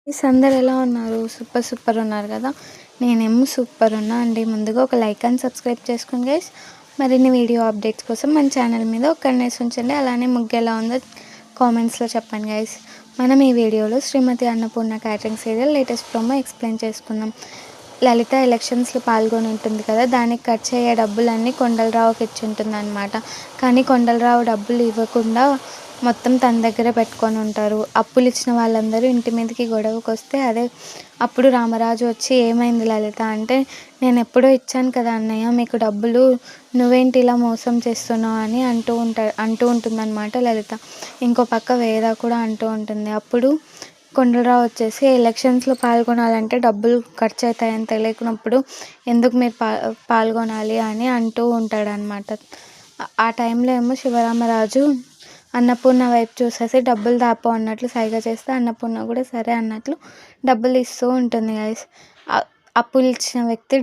అందరు ఎలా ఉన్నారు? సూపర్ సూపర్ ఉన్నారు కదా! నేనేమో సూపర్ ఉన్నా అండి. ముందుగా ఒక లైక్ అండ్ సబ్స్క్రైబ్ చేసుకోండి గైస్. మరిన్ని వీడియో అప్డేట్స్ కోసం మన ఛానల్ మీద ఒక కన్నేసి ఉంచండి. అలానే ముగ్గు ఎలా ఉందో కామెంట్స్‌లో చెప్పండి గైస్. మనం ఈ వీడియోలో Srimathi Annapurna catering serial latest promo explain చేసుకుందాం. లలిత ఎలక్షన్స్‌లో పాల్గొని ఉంటుంది కదా! దానికి ఖర్చయ్యే డబ్బులన్నీ కొండలరావుకి ఇచ్చుంటుందనమాట. కానీ కొండలరావు డబ్బులు ఇవ్వకుండా మొత్తం తన దగ్గరే పెట్టుకొని ఉంటారు. అప్పులు ఇచ్చిన వాళ్ళందరూ ఇంటి మీదకి గొడవకొస్తే అప్పుడు రామరాజు వచ్చి ఏమైంది లలిత అంటే, నేను ఎప్పుడో ఇచ్చాను కదా అన్నయ్య మీకు డబ్బులు, నువ్వేంటి ఇలా మోసం చేస్తున్నావు అని అంటూ ఉంటుందన్నమాట లలిత. ఇంకో పక్క వేద కూడా అంటూ ఉంటుంది. అప్పుడు కొండలరావు వచ్చేసి ఎలక్షన్స్‌లో పాల్గొనాలంటే డబ్బులు ఖర్చు అవుతాయని తెలియనప్పుడు ఎందుకు మీరు పాల్గొనాలి అని అంటూ ఉంటాడనమాట. ఆ టైంలో ఏమో శివరామరాజు అన్నపూర్ణ వైపు చూసేసి డబ్బులు దాపో అన్నట్లు సైగ చేస్తే అన్నపూర్ణ కూడా సరే అన్నట్లు డబ్బులు ఇస్తూ ఉంటుంది గైస్. అప్పులు ఇచ్చిన వ్యక్తి